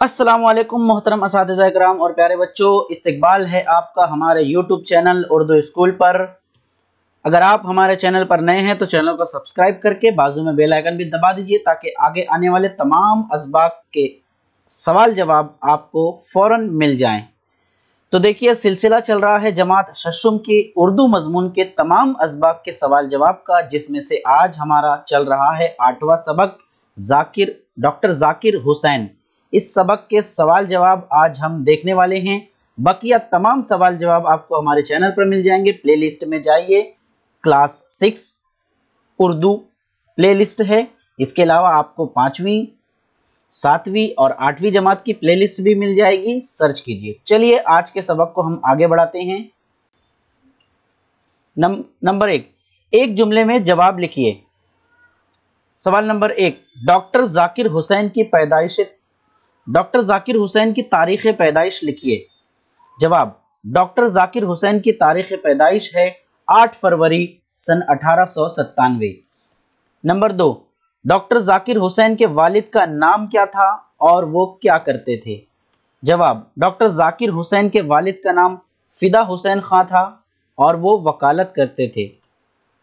अस्सलाम वालेकुम मोहतरम असातिज़ा इकराम और प्यारे बच्चों, इस्तकबाल है आपका हमारे YouTube चैनल उर्दू स्कूल पर। अगर आप हमारे चैनल पर नए हैं तो चैनल को सब्सक्राइब करके बाजू में बेल आइकन भी दबा दीजिए ताकि आगे आने वाले तमाम असबाक के सवाल जवाब आपको फ़ौरन मिल जाएं। तो देखिए, सिलसिला चल रहा है जमात शशुम के उर्दू मजमून के तमाम असबाक के सवाल जवाब का, जिसमें से आज हमारा चल रहा है 8वां सबक डॉक्टर जाकिर हुसैन। इस सबक के सवाल जवाब आज हम देखने वाले हैं। बकिया तमाम सवाल जवाब आपको हमारे चैनल पर मिल जाएंगे। प्लेलिस्ट में जाइए, क्लास 6 उर्दू प्लेलिस्ट है। इसके अलावा आपको 5वीं 7वीं और 8वीं जमात की प्लेलिस्ट भी मिल जाएगी, सर्च कीजिए। चलिए आज के सबक को हम आगे बढ़ाते हैं। नंबर 1, एक जुमले में जवाब लिखिए। सवाल नंबर 1, डॉक्टर जाकिर हुसैन की तारीख पैदाइश लिखिए। जवाब, डॉक्टर जाकिर हुसैन की तारीख पैदाइश है 8 फरवरी सन 1897। नंबर 2, डॉक्टर जाकिर हुसैन के वालिद का नाम क्या था और वो क्या करते थे। जवाब, डॉक्टर जाकिर हुसैन के वालिद का नाम फिदा हुसैन खां था और वो वकालत करते थे।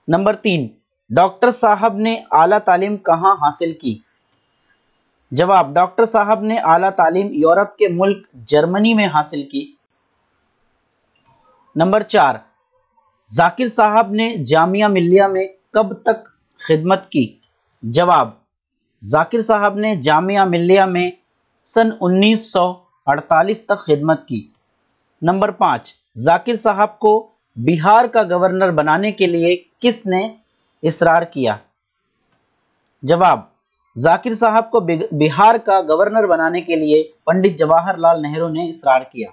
नंबर 3, डॉक्टर साहब ने आला तालीम कहाँ हासिल की। जवाब, डॉक्टर साहब ने आला तालीम यूरोप के मुल्क जर्मनी में हासिल की। नंबर 4, जाकिर साहब ने जामिया मिल्लिया में कब तक खिदमत की। जवाब, जाकिर साहब ने जामिया मिल्लिया में सन 1948 तक खिदमत की। नंबर 5, जाकिर साहब को बिहार का गवर्नर बनाने के लिए किसने इसरार किया। जवाब, जाकिर साहब को बिहार का गवर्नर बनाने के लिए पंडित जवाहरलाल नेहरू ने इसरार किया।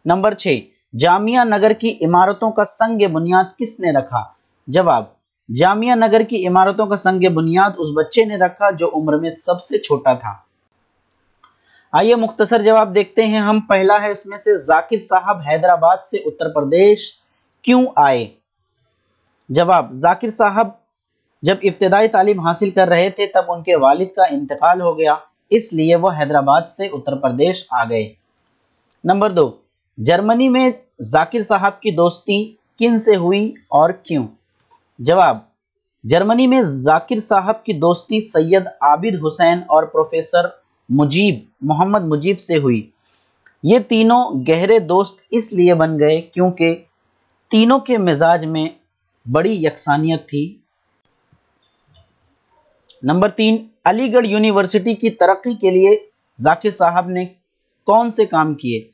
नंबर 6, जामिया नगर की इमारतों का संग बुनियाद किसने रखा। जवाब, जामिया नगर की इमारतों का संग बुनियाद उस बच्चे ने रखा जो उम्र में सबसे छोटा था। आइए मुख्तसर जवाब देखते हैं हम। पहला है इसमें से, जाकिर साहब हैदराबाद से उत्तर प्रदेश क्यों आए। जवाब, जाकिर साहब जब इब्तिदाई तालीम हासिल कर रहे थे तब उनके वालिद का इंतकाल हो गया, इसलिए वो हैदराबाद से उत्तर प्रदेश आ गए। नंबर 2, जर्मनी में जाकिर साहब की दोस्ती किन से हुई और क्यों। जवाब, जर्मनी में जाकिर साहब की दोस्ती सैयद आबिद हुसैन और प्रोफेसर मोहम्मद मुजीब से हुई। ये तीनों गहरे दोस्त इसलिए बन गए क्योंकि तीनों के मिजाज में बड़ी यकसानियत थी। नंबर 3, अलीगढ़ यूनिवर्सिटी की तरक्की के लिए जाकिर साहब ने कौन से काम किए।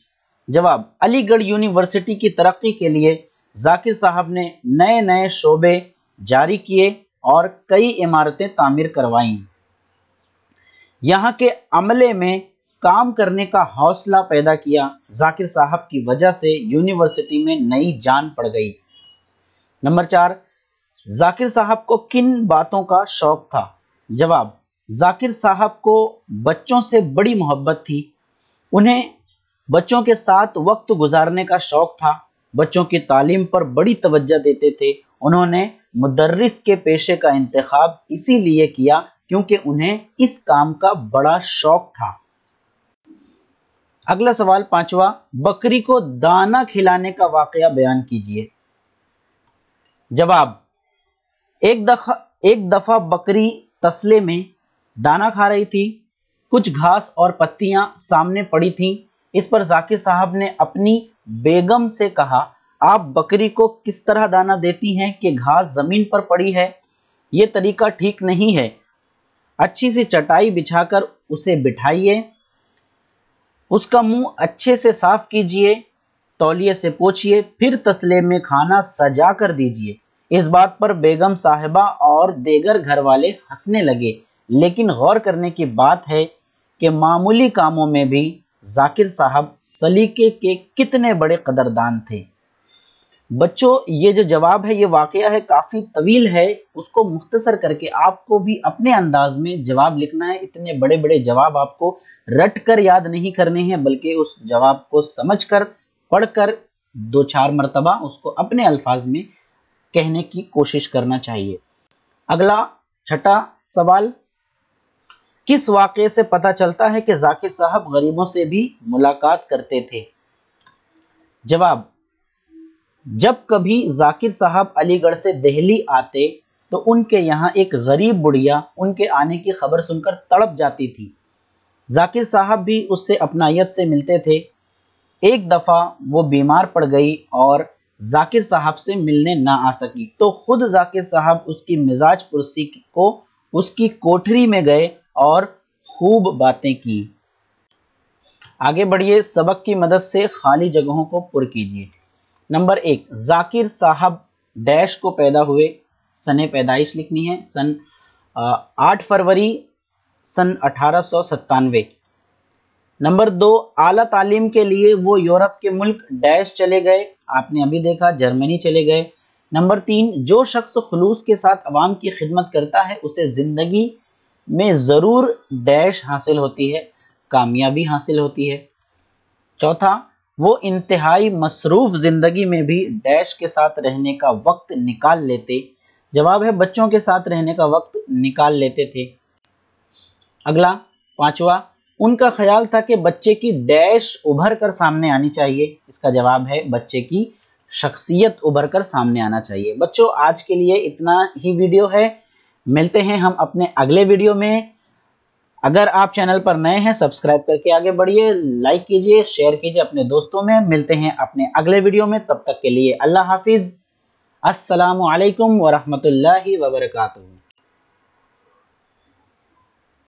जवाब, अलीगढ़ यूनिवर्सिटी की तरक्की के लिए जाकिर साहब ने नए नए शोबे जारी किए और कई इमारतें तामीर करवाईं। यहाँ के अमले में काम करने का हौसला पैदा किया। जाकिर साहब की वजह से यूनिवर्सिटी में नई जान पड़ गई। नंबर 4, जाकिर साहब को किन बातों का शौक था। जवाब, जाकिर साहब को बच्चों से बड़ी मोहब्बत थी। उन्हें बच्चों के साथ वक्त गुजारने का शौक था। बच्चों की तालीम पर बड़ी तवज्जो देते थे। उन्होंने मुदर्रिस के पेशे का इंतखाब इसीलिए किया क्योंकि उन्हें इस काम का बड़ा शौक था। अगला सवाल 5वां, बकरी को दाना खिलाने का वाकया बयान कीजिए। जवाब, एक दफा बकरी तसले में दाना खा रही थी। कुछ घास और पत्तियां सामने पड़ी थीं। इस पर जाकिर साहब ने अपनी बेगम से कहा, आप बकरी को किस तरह दाना देती हैं कि घास जमीन पर पड़ी है। ये तरीका ठीक नहीं है। अच्छी सी चटाई बिछाकर उसे बिठाइए, उसका मुंह अच्छे से साफ कीजिए, तौलिए से पोंछिए, फिर तसले में खाना सजा कर दीजिए। इस बात पर बेगम साहिबा और देगर घर वाले हंसने लगे। लेकिन गौर करने की बात है कि मामूली कामों में भी जाकिर साहब सलीके के कितने बड़े कदरदान थे। बच्चों, ये जो जवाब है, ये वाकया है, काफ़ी तवील है। उसको मुख्तसर करके आपको भी अपने अंदाज में जवाब लिखना है। इतने बड़े बड़े जवाब आपको रट कर याद नहीं करने हैं, बल्कि उस जवाब को समझकर पढ़कर 2-4 मरतबा उसको अपने अल्फाज में कहने की कोशिश करना चाहिए। अगला 6वां सवाल, किस वाक़ये से पता चलता है कि जाकिर साहब गरीबों से भी मुलाकात करते थे? जवाब, जब कभी जाकिर साहब अलीगढ़ से दिल्ली आते तो उनके यहाँ एक गरीब बुढ़िया उनके आने की खबर सुनकर तड़प जाती थी। जाकिर साहब भी उससे अपनायत से मिलते थे। एक दफ़ा वो बीमार पड़ गई और जाकिर साहब से मिलने ना आ सकी तो खुद जाकिर साहब उसकी मिजाज पुरसी को उसकी कोठरी में गए और खूब बातें की। आगे बढ़िए, सबक की मदद से खाली जगहों को पुर कीजिए। नंबर 1, जाकिर साहब डैश को पैदा हुए, सने पैदाइश लिखनी है, सन 8 फरवरी सन 1897। नंबर 2, आला तालीम के लिए वो यूरोप के मुल्क डैश चले गए, आपने अभी देखा जर्मनी चले गए। नंबर 3, जो शख्स खुलूस के साथ अवाम की खिदमत करता है उसे ज़िंदगी में ज़रूर डैश हासिल होती है, कामयाबी हासिल होती है। चौथा, वो इंतहाई मसरूफ़ ज़िंदगी में भी डैश के साथ रहने का वक्त निकाल लेते। जवाब है बच्चों के साथ रहने का वक्त निकाल लेते थे। अगला 5वां, उनका ख्याल था कि बच्चे की डैश उभर कर सामने आनी चाहिए। इसका जवाब है बच्चे की शख्सियत उभर कर सामने आना चाहिए। बच्चों, आज के लिए इतना ही वीडियो है, मिलते हैं हम अपने अगले वीडियो में। अगर आप चैनल पर नए हैं सब्सक्राइब करके आगे बढ़िए, लाइक कीजिए, शेयर कीजिए अपने दोस्तों में। मिलते हैं अपने अगले वीडियो में, तब तक के लिए अल्लाह हाफिज़। अस्सलामु अलैकुम व रहमतुल्लाहि व बरकातुहू।